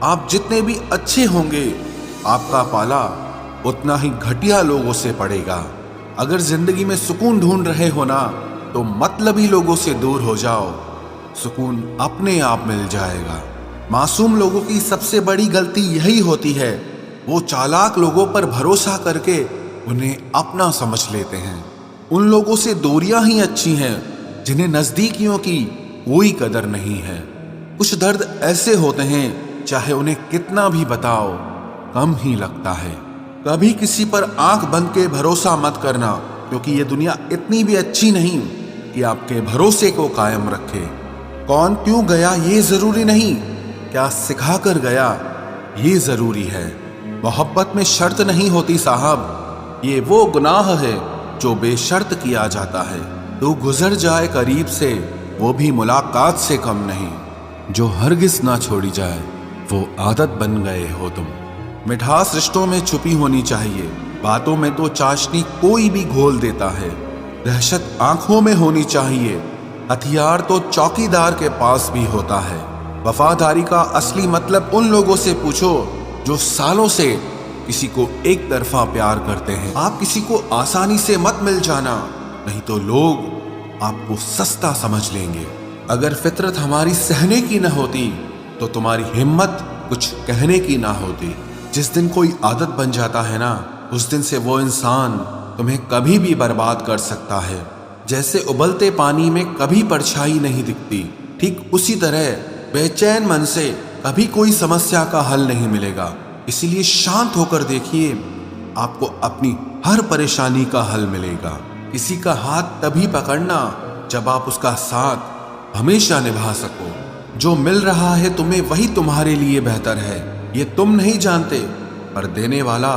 आप जितने भी अच्छे होंगे, आपका पाला उतना ही घटिया लोगों से पड़ेगा। अगर जिंदगी में सुकून ढूंढ रहे हो ना, तो मतलबी लोगों से दूर हो जाओ, सुकून अपने आप मिल जाएगा। मासूम लोगों की सबसे बड़ी गलती यही होती है, वो चालाक लोगों पर भरोसा करके उन्हें अपना समझ लेते हैं। उन लोगों से दूरियां ही अच्छी हैं जिन्हें नजदीकियों की कोई कदर नहीं है। कुछ दर्द ऐसे होते हैं, चाहे उन्हें कितना भी बताओ कम ही लगता है। कभी किसी पर आंख बंद के भरोसा मत करना, क्योंकि ये दुनिया इतनी भी अच्छी नहीं कि आपके भरोसे को कायम रखे। कौन क्यों गया ये जरूरी नहीं, क्या सिखा कर गया ये जरूरी है। मोहब्बत में शर्त नहीं होती साहब, ये वो गुनाह है जो बेशर्त किया जाता है। तो गुजर जाए करीब से, वो भी मुलाकात से कम नहीं। जो हरगिज ना छोड़ी जाए, वो आदत बन गए हो तुम। मिठास रिश्तों में छुपी होनी चाहिए, बातों में तो चाशनी कोई भी घोल देता है। दहशत आंखों में होनी चाहिए, हथियार तो चौकीदार के पास भी होता है। वफादारी का असली मतलब उन लोगों से पूछो जो सालों से किसी को एक तरफा प्यार करते हैं। आप किसी को आसानी से मत मिल जाना, नहीं तो लोग आपको सस्ता समझ लेंगे। अगर फितरत हमारी सहने की न होती, तो तुम्हारी हिम्मत कुछ कहने की ना होती। जिस दिन कोई आदत बन जाता है ना, उस दिन से वो इंसान तुम्हें कभी भी बर्बाद कर सकता है। जैसे उबलते पानी में कभी परछाई नहीं दिखती, ठीक उसी तरह बेचैन मन से कभी कोई समस्या का हल नहीं मिलेगा। इसीलिए शांत होकर देखिए, आपको अपनी हर परेशानी का हल मिलेगा। किसी का हाथ तभी पकड़ना जब आप उसका साथ हमेशा निभा सको। जो मिल रहा है तुम्हें, वही तुम्हारे लिए बेहतर है। ये तुम नहीं जानते, पर देने वाला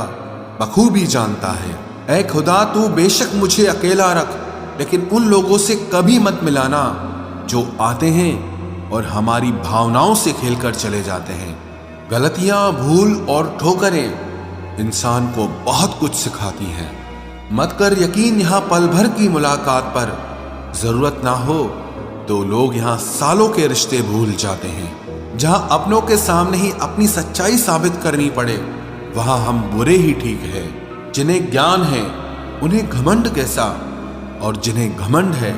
बखूबी जानता है। ऐ खुदा, तू बेशक मुझे अकेला रख, लेकिन उन लोगों से कभी मत मिलाना जो आते हैं और हमारी भावनाओं से खेलकर चले जाते हैं। गलतियां, भूल और ठोकरें इंसान को बहुत कुछ सिखाती हैं। मत कर यकीन यहाँ पल भर की मुलाकात पर, जरूरत ना हो तो लोग यहाँ सालों के रिश्ते भूल जाते हैं। जहाँ अपनों के सामने ही अपनी सच्चाई साबित करनी पड़े, वहाँ हम बुरे ही ठीक है। जिन्हें ज्ञान है उन्हें घमंड कैसा, और जिन्हें घमंड है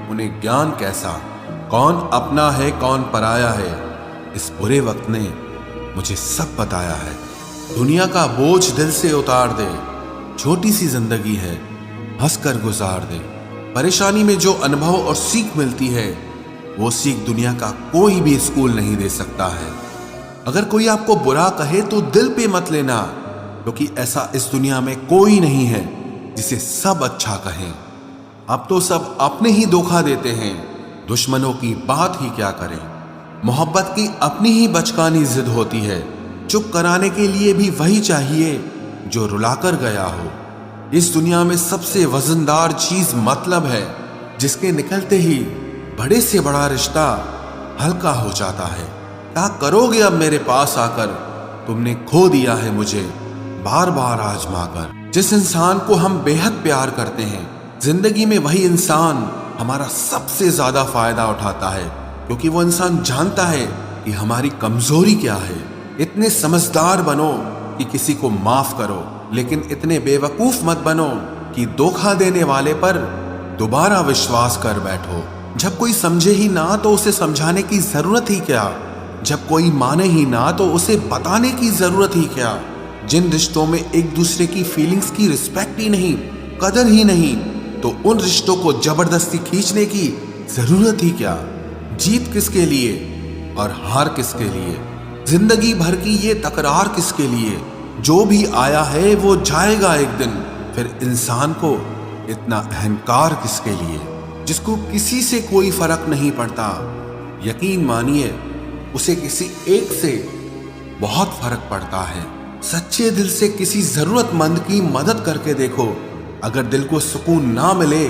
उन्हें ज्ञान कैसा। कौन अपना है कौन पराया है, इस बुरे वक्त ने मुझे सब बताया है। दुनिया का बोझ दिल से उतार दे, छोटी सी जिंदगी है, हंसकर गुजार दे। परेशानी में जो अनुभव और सीख मिलती है, वो सीख दुनिया का कोई भी स्कूल नहीं दे सकता है। अगर कोई आपको बुरा कहे तो दिल पे मत लेना, क्योंकि ऐसा इस दुनिया में कोई नहीं है जिसे सब अच्छा कहें। अब तो सब अपने ही धोखा देते हैं, दुश्मनों की बात ही क्या करें। मोहब्बत की अपनी ही बचकानी जिद होती है, चुप कराने के लिए भी वही चाहिए जो रुलाकर गया हो। इस दुनिया में सबसे वजनदार चीज मतलब है, जिसके निकलते ही बड़े से बड़ा रिश्ता हल्का हो जाता है। क्या करोगे अब मेरे पास आकर, तुमने खो दिया है मुझे बार बार आजमाकर। जिस इंसान को हम बेहद प्यार करते हैं, जिंदगी में वही इंसान हमारा सबसे ज्यादा फायदा उठाता है, क्योंकि वो इंसान जानता है कि हमारी कमजोरी क्या है। इतने समझदार बनो कि किसी को माफ करो, लेकिन इतने बेवकूफ मत बनो कि धोखा देने वाले पर दोबारा विश्वास कर बैठो। जब कोई समझे ही ना तो उसे समझाने की जरूरत ही क्या, जब कोई माने ही ना तो उसे बताने की जरूरत ही क्या। जिन रिश्तों में एक दूसरे की फीलिंग्स की रिस्पेक्ट ही नहीं, कदर ही नहीं, तो उन रिश्तों को जबरदस्ती खींचने की जरूरत ही क्या। जीत किसके लिए और हार किसके लिए, जिंदगी भर की ये तकरार किसके लिए। जो भी आया है वो जाएगा एक दिन, फिर इंसान को इतना अहंकार किसके लिए, जिसको किसी से कोई फर्क नहीं पड़ता। यकीन मानिए, उसे किसी एक से बहुत फर्क पड़ता है। सच्चे दिल से किसी जरूरतमंद की मदद करके देखो। अगर दिल को सुकून ना मिले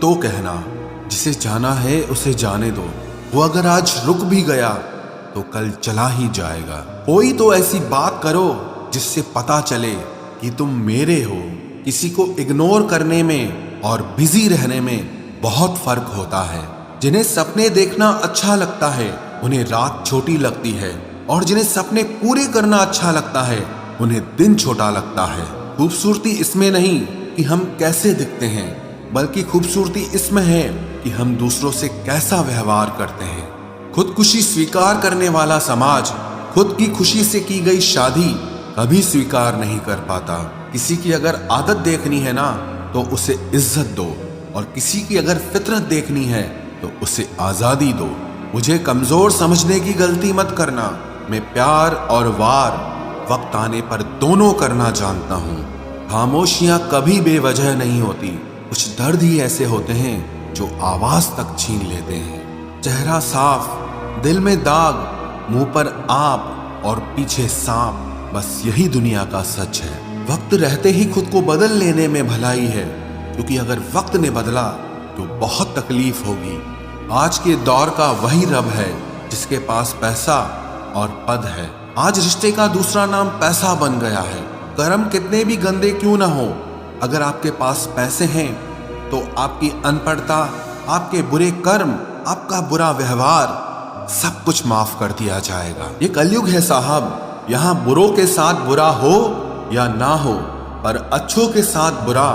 तो कहना, जिसे जाना है उसे जाने दो। वो अगर आज रुक भी गया तो कल चला ही जाएगा। कोई तो ऐसी बात करो जिससे पता चले कि तुम मेरे हो। किसी को इग्नोर करने में और बिजी रहने में बहुत फर्क होता है। जिन्हें सपने देखना अच्छा लगता है, उन्हें रात छोटी लगती है, और जिन्हें सपने पूरे करना अच्छा लगता है उन्हें दिन छोटा लगता है। खूबसूरती इसमें नहीं कि हम कैसे दिखते हैं, बल्कि खूबसूरती इसमें है कि हम दूसरों से कैसा व्यवहार करते हैं। खुदकुशी स्वीकार करने वाला समाज खुद की खुशी से की गई शादी कभी स्वीकार नहीं कर पाता। किसी की अगर आदत देखनी है ना तो उसे इज्जत दो, और किसी की अगर फितरत देखनी है तो उसे आजादी दो। मुझे कमजोर समझने की गलती मत करना। मैं प्यार और वार वक्त आने पर दोनों करना जानता हूँ। खामोशियां कभी बेवजह नहीं होती। कुछ दर्द ही ऐसे होते हैं जो आवाज तक छीन लेते हैं। चेहरा साफ, दिल में दाग, मुंह पर आप और पीछे सांप, बस यही दुनिया का सच है। वक्त रहते ही खुद को बदल लेने में भलाई है, क्योंकि अगर वक्त ने बदला तो बहुत तकलीफ होगी। आज के दौर का वही रब है जिसके पास पैसा और पद है। आज रिश्ते का दूसरा नाम पैसा बन गया है। कर्म कितने भी गंदे क्यों ना हो, अगर आपके पास पैसे हैं तो आपकी अनपढ़ता, आपके बुरे कर्म, आपका बुरा व्यवहार सब कुछ माफ कर दिया जाएगा। ये कलयुग है साहब, यहाँ बुरों के साथ बुरा हो या ना हो, पर अच्छों के साथ बुरा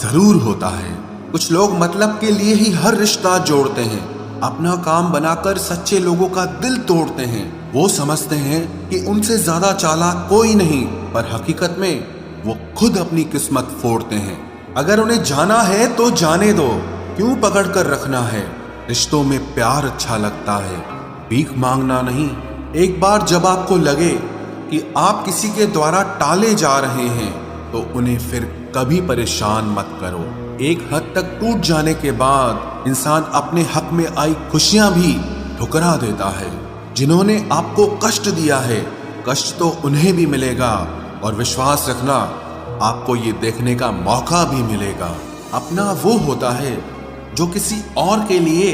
जरूर होता है। कुछ लोग मतलब के लिए ही हर रिश्ता जोड़ते हैं, अपना काम बनाकर सच्चे लोगों का दिल तोड़ते हैं। वो समझते हैं कि उनसे ज्यादा चालाक कोई नहीं, पर हकीकत में वो खुद अपनी किस्मत फोड़ते हैं। अगर उन्हें जाना है तो जाने दो, क्यों पकड़ कर रखना है। रिश्तों में प्यार अच्छा लगता है, भीख मांगना नहीं। एक बार जब आपको लगे कि आप किसी के द्वारा टाले जा रहे हैं तो उन्हें फिर कभी परेशान मत करो। एक हद तक टूट जाने के बाद इंसान अपने हक में आई खुशियां भी ठुकरा देता है। जिन्होंने आपको कष्ट दिया है, कष्ट तो उन्हें भी मिलेगा, और विश्वास रखना आपको ये देखने का मौका भी मिलेगा। अपना वो होता है जो किसी और के लिए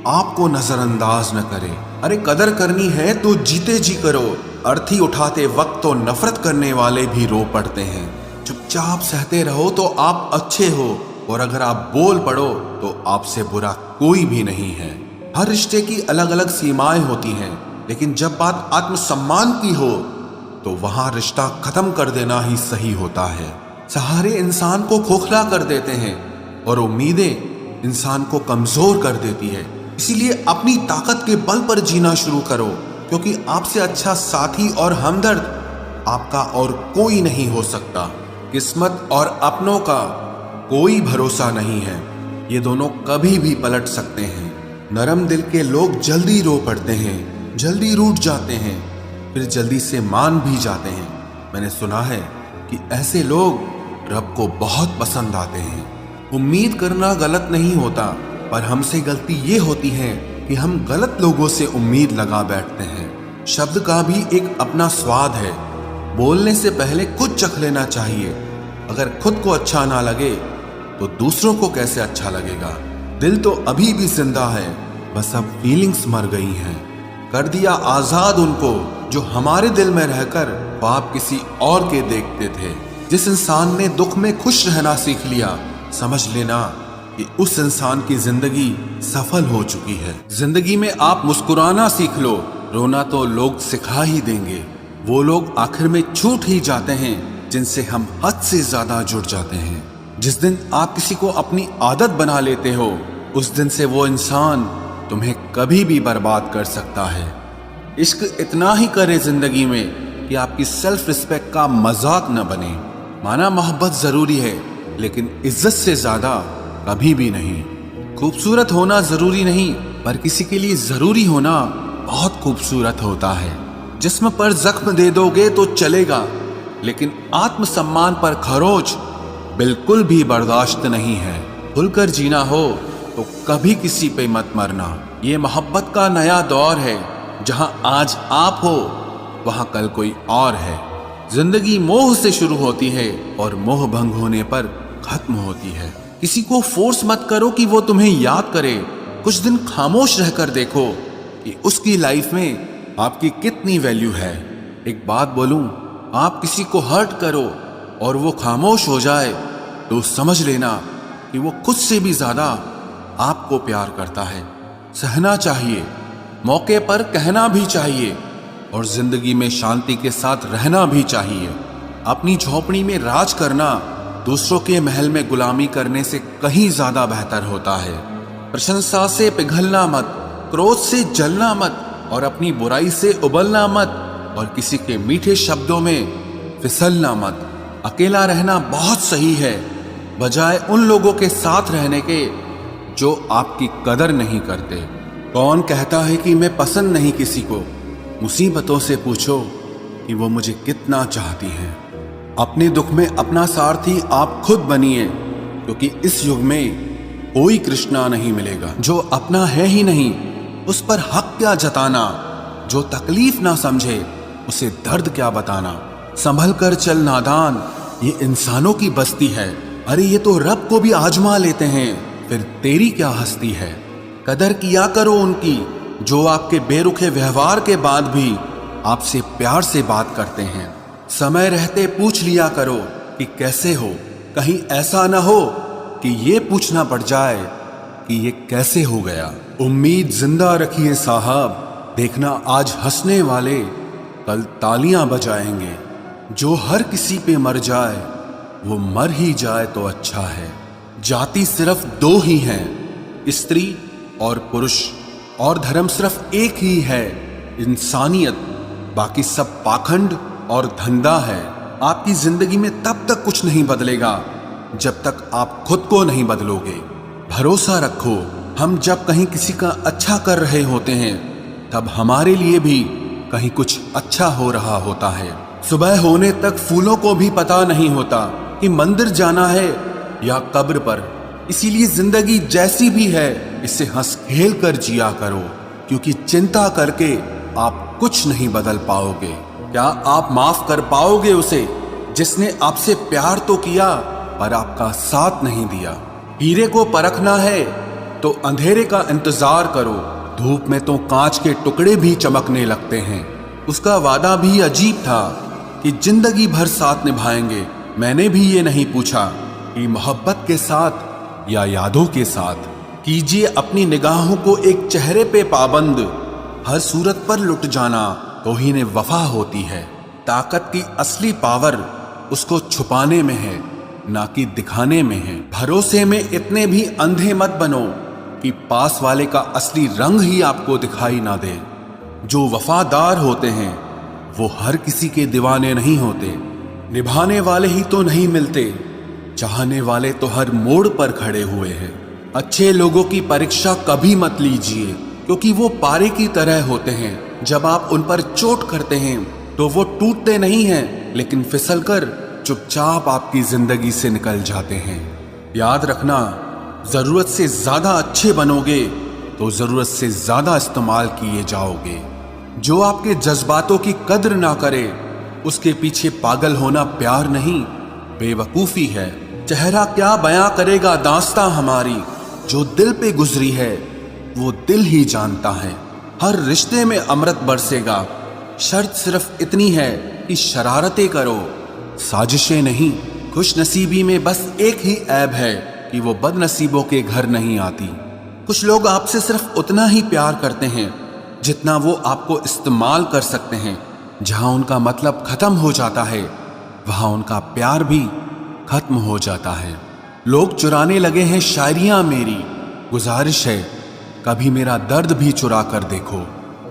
आपको नजरअंदाज न करे। अरे कदर करनी है तो जीते जी करो। अर्थी उठाते वक्त तो नफरत करने वाले भी रो पड़ते हैं। चुपचाप सहते रहो तो आप अच्छे हो, और अगर आप बोल पड़ो तो आपसे बुरा कोई भी नहीं है। हर रिश्ते की अलग अलग सीमाएं होती हैं, लेकिन जब बात आत्मसम्मान की हो तो वहां रिश्ता खत्म कर देना ही सही होता है। सहारे इंसान को खोखला कर देते हैं और उम्मीदें इंसान को कमजोर कर देती है। इसीलिए अपनी ताकत के बल पर जीना शुरू करो, क्योंकि आपसे अच्छा साथी और हमदर्द आपका और कोई नहीं हो सकता। किस्मत और अपनों का कोई भरोसा नहीं है, ये दोनों कभी भी पलट सकते हैं। नरम दिल के लोग जल्दी रो पड़ते हैं, जल्दी रूठ जाते हैं, फिर जल्दी से मान भी जाते हैं। मैंने सुना है कि ऐसे लोग रब को बहुत पसंद आते हैं। उम्मीद करना गलत नहीं होता, पर हमसे गलती ये होती है कि हम गलत लोगों से उम्मीद लगा बैठते हैं। शब्द का भी एक अपना स्वाद है, बोलने से पहले खुद चख लेना चाहिए। अगर खुद को अच्छा ना लगे तो दूसरों को कैसे अच्छा लगेगा। दिल तो अभी भी जिंदा है, बस अब फीलिंग्स मर गई हैं। कर दिया आजाद उनको जो हमारे दिल में रहकर ख्वाब किसी और के देखते थे। जिस इंसान ने दुख में खुश रहना सीख लिया, समझ लेना कि उस इंसान की जिंदगी सफल हो चुकी है। जिंदगी में आप मुस्कुराना सीख लो, रोना तो लोग सिखा ही देंगे। वो लोग आखिर में छूट ही जाते हैं जिनसे हम हद से ज्यादा जुड़ जाते हैं। जिस दिन आप किसी को अपनी आदत बना लेते हो, उस दिन से वो इंसान तुम्हें कभी भी बर्बाद कर सकता है। इश्क इतना ही करे जिंदगी में कि आपकी सेल्फ रिस्पेक्ट का मजाक न बने। माना मोहब्बत जरूरी है, लेकिन इज्जत से ज्यादा कभी भी नहीं। खूबसूरत होना जरूरी नहीं, पर किसी के लिए जरूरी होना बहुत खूबसूरत होता है। जिस्म पर जख्म दे दोगे तो चलेगा, लेकिन आत्मसम्मान पर खरोच बिल्कुल भी बर्दाश्त नहीं है। खुलकर जीना हो तो कभी किसी पे मत मरना। ये मोहब्बत का नया दौर है, जहां आज आप हो वहां कल कोई और है। जिंदगी मोह से शुरू होती है और मोह भंग होने पर खत्म होती है। किसी को फोर्स मत करो कि वो तुम्हें याद करे। कुछ दिन खामोश रहकर देखो कि उसकी लाइफ में आपकी कितनी वैल्यू है। एक बात बोलूं, आप किसी को हर्ट करो और वो खामोश हो जाए तो समझ लेना कि वो खुद से भी ज्यादा आपको प्यार करता है। सहना चाहिए, मौके पर कहना भी चाहिए, और जिंदगी में शांति के साथ रहना भी चाहिए। अपनी झोपड़ी में राज करना दूसरों के महल में गुलामी करने से कहीं ज्यादा बेहतर होता है। प्रशंसा से पिघलना मत, क्रोध से जलना मत, और अपनी बुराई से उबलना मत, और किसी के मीठे शब्दों में फिसलना मत। अकेला रहना बहुत सही है, बजाय उन लोगों के साथ रहने के जो आपकी कदर नहीं करते। कौन कहता है कि मैं पसंद नहीं किसी को? मुसीबतों से पूछो कि वो मुझे कितना चाहती हैं। अपने दुख में अपना सारथी आप खुद बनिए, क्योंकि इस युग में कोई कृष्णा नहीं मिलेगा। जो अपना है ही नहीं उस पर हक क्या जताना, जो तकलीफ ना समझे उसे दर्द क्या बताना। संभल कर चल नादान, ये इंसानों की बस्ती है। अरे ये तो रब को भी आजमा लेते हैं, फिर तेरी क्या हस्ती है। कदर किया करो उनकी जो आपके बेरुखे व्यवहार के बाद भी आपसे प्यार से बात करते हैं। समय रहते पूछ लिया करो कि कैसे हो, कहीं ऐसा ना हो कि ये पूछना पड़ जाए कि ये कैसे हो गया। उम्मीद जिंदा रखिए साहब, देखना आज हंसने वाले कल तालियां बजाएंगे। जो हर किसी पे मर जाए वो मर ही जाए तो अच्छा है। जाति सिर्फ दो ही हैं, स्त्री और पुरुष, और धर्म सिर्फ एक ही है, इंसानियत। बाकी सब पाखंड और धंधा है। आपकी जिंदगी में तब तक कुछ नहीं बदलेगा जब तक आप खुद को नहीं बदलोगे। भरोसा रखो, हम जब कहीं किसी का अच्छा कर रहे होते हैं तब हमारे लिए भी कहीं कुछ अच्छा हो रहा होता है। सुबह होने तक फूलों को भी पता नहीं होता कि मंदिर जाना है या कब्र पर। इसीलिए जिंदगी जैसी भी है इसे हंस खेल कर जिया करो, क्योंकि चिंता करके आप कुछ नहीं बदल पाओगे। क्या आप माफ कर पाओगे उसे जिसने आपसे प्यार तो किया पर आपका साथ नहीं दिया? हीरे को परखना है तो अंधेरे का इंतजार करो, धूप में तो कांच के टुकड़े भी चमकने लगते हैं। उसका वादा भी अजीब था कि जिंदगी भर साथ निभाएंगे। मैंने भी ये नहीं पूछा कि मोहब्बत के साथ या यादों के साथ। कीजिए अपनी निगाहों को एक चेहरे पे पाबंद, हर सूरत पर लुट जाना तौहीन वफा होती है। ताकत की असली पावर उसको छुपाने में है, ना कि दिखाने में है। भरोसे में इतने भी अंधे मत बनो कि पास वाले का असली रंग ही आपको दिखाई ना दे। जो वफादार होते हैं वो हर किसी के दीवाने नहीं होते। निभाने वाले ही तो नहीं मिलते, चाहने वाले तो हर मोड़ पर खड़े हुए हैं। अच्छे लोगों की परीक्षा कभी मत लीजिए, क्योंकि वो पारे की तरह होते हैं। जब आप उन पर चोट करते हैं तो वो टूटते नहीं हैं, लेकिन फिसलकर चुपचाप आपकी जिंदगी से निकल जाते हैं। याद रखना, जरूरत से ज्यादा अच्छे बनोगे तो जरूरत से ज्यादा इस्तेमाल किए जाओगे। जो आपके जज्बातों की कद्र ना करे उसके पीछे पागल होना प्यार नहीं, बेवकूफी है। चेहरा क्या बयां करेगा दास्तां हमारी, जो दिल पे गुजरी है वो दिल ही जानता है। हर रिश्ते में अमृत बरसेगा, शर्त सिर्फ इतनी है कि शरारतें करो, साजिशें नहीं। खुश नसीबी में बस एक ही ऐब है कि वो बदनसीबों के घर नहीं आती। कुछ लोग आपसे सिर्फ उतना ही प्यार करते हैं जितना वो आपको इस्तेमाल कर सकते हैं। जहां उनका मतलब खत्म हो जाता है वहां उनका प्यार भी खत्म हो जाता है। लोग चुराने लगे हैं शायरियां मेरी, गुजारिश है कभी मेरा दर्द भी चुरा कर देखो।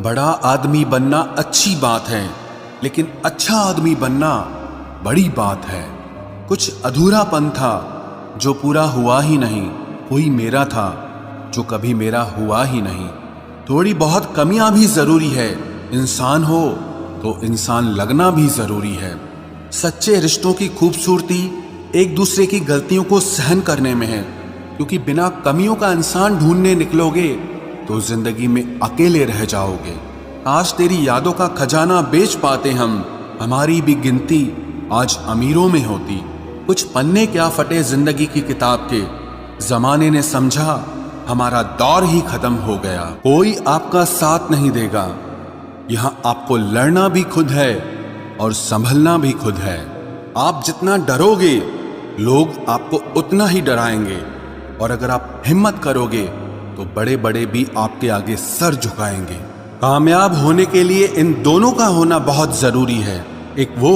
बड़ा आदमी बनना अच्छी बात है, लेकिन अच्छा आदमी बनना बड़ी बात है। कुछ अधूरापन था जो पूरा हुआ ही नहीं, कोई मेरा था जो कभी मेरा हुआ ही नहीं। थोड़ी बहुत कमियां भी जरूरी है, इंसान हो तो इंसान लगना भी जरूरी है। सच्चे रिश्तों की खूबसूरती एक दूसरे की गलतियों को सहन करने में है, क्योंकि बिना कमियों का इंसान ढूंढने निकलोगे तो जिंदगी में अकेले रह जाओगे। आज तेरी यादों का खजाना बेच पाते हम, हमारी भी गिनती आज अमीरों में होती। कुछ पन्ने क्या फटे जिंदगी की किताब के, जमाने ने समझा हमारा दौर ही खत्म हो गया। कोई आपका साथ नहीं देगा, यहां आपको लड़ना भी खुद है और संभलना भी खुद है। आप जितना डरोगे लोग आपको उतना ही डराएंगे, और अगर आप हिम्मत करोगे तो बड़े बड़े भी आपके आगे सर झुकाएंगे। कामयाब होने के लिए इन दोनों का होना बहुत जरूरी है। एक वो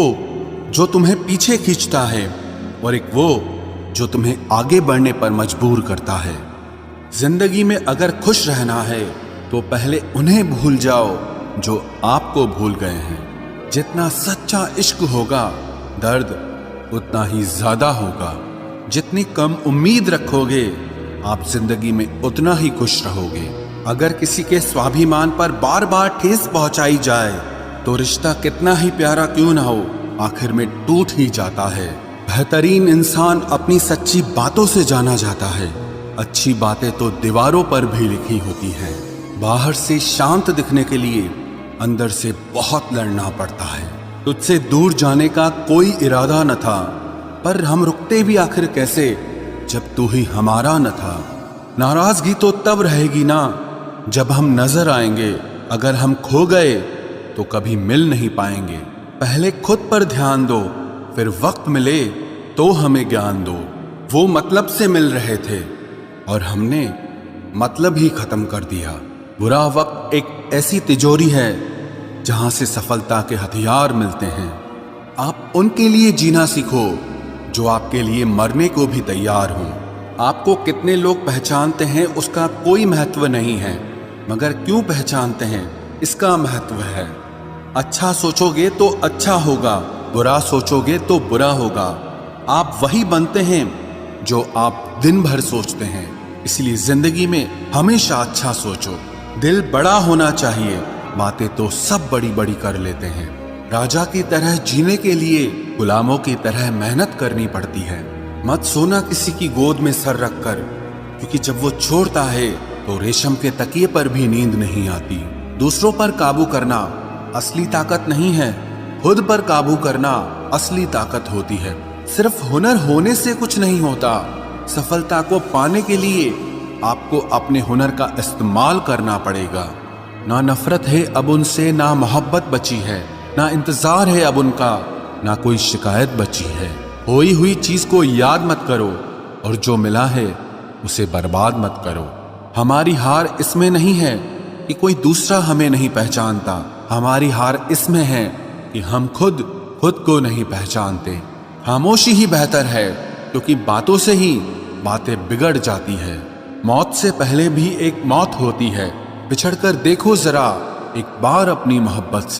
जो तुम्हें पीछे खींचता है और एक वो जो तुम्हें आगे बढ़ने पर मजबूर करता है। जिंदगी में अगर खुश रहना है तो पहले उन्हें भूल जाओ जो आपको भूल गए हैं। जितना सच्चा इश्क होगा दर्द उतना ही ज्यादा होगा। जितनी कम उम्मीद रखोगे आप जिंदगी में उतना ही खुश रहोगे। अगर किसी के स्वाभिमान पर बार बार ठेस पहुंचाई जाए तो रिश्ता कितना ही प्यारा क्यों ना हो आखिर में टूट ही जाता है। बेहतरीन इंसान अपनी सच्ची बातों से जाना जाता है। अच्छी बातें तो दीवारों पर भी लिखी होती हैं। बाहर से शांत दिखने के लिए अंदर से बहुत लड़ना पड़ता है। तुझसे दूर जाने का कोई इरादा न था, पर हम रुकते भी आखिर कैसे जब तू ही हमारा न था। नाराजगी तो तब रहेगी ना जब हम नजर आएंगे। अगर हम खो गए तो कभी मिल नहीं पाएंगे। पहले खुद पर ध्यान दो, फिर वक्त मिले तो हमें ज्ञान दो। वो मतलब से मिल रहे थे और हमने मतलब ही खत्म कर दिया। बुरा वक्त एक ऐसी तिजोरी है जहां से सफलता के हथियार मिलते हैं। आप उनके लिए जीना सीखो जो आपके लिए मरने को भी तैयार हों। आपको कितने लोग पहचानते हैं उसका कोई महत्व नहीं है, मगर क्यों पहचानते हैं इसका महत्व है। अच्छा सोचोगे तो अच्छा होगा, बुरा सोचोगे तो बुरा होगा। आप वही बनते हैं जो आप दिन भर सोचते हैं। इसलिए जिंदगी में हमेशा अच्छा सोचो। दिल बड़ा होना चाहिए, बातें तो सब बड़ी बड़ी कर लेते हैं। राजा की तरह जीने के लिए गुलामों की तरह मेहनत करनी पड़ती है। मत सोना किसी की गोद में सर रखकर, क्योंकि जब वो छोड़ता है तो रेशम के तकिए पर भी नींद नहीं आती। दूसरों पर काबू करना असली ताकत नहीं है, खुद पर काबू करना असली ताकत होती है। सिर्फ हुनर होने से कुछ नहीं होता। सफलता को पाने के लिए आपको अपने हुनर का इस्तेमाल करना पड़ेगा। ना नफरत है अब उनसे, ना मोहब्बत बची है, ना इंतजार है अब उनका, ना कोई शिकायत बची है। खोई हुई चीज को याद मत करो और जो मिला है उसे बर्बाद मत करो। हमारी हार इसमें नहीं है कि कोई दूसरा हमें नहीं पहचानता। हमारी हार इसमें है कि हम खुद को नहीं पहचानते। खामोशी ही बेहतर है, क्योंकि बातों से ही बातें बिगड़ जाती है। मौत से पहले भी एक मौत होती है। बिछड़कर देखो जरा एक बार अपनी मोहब्बत से।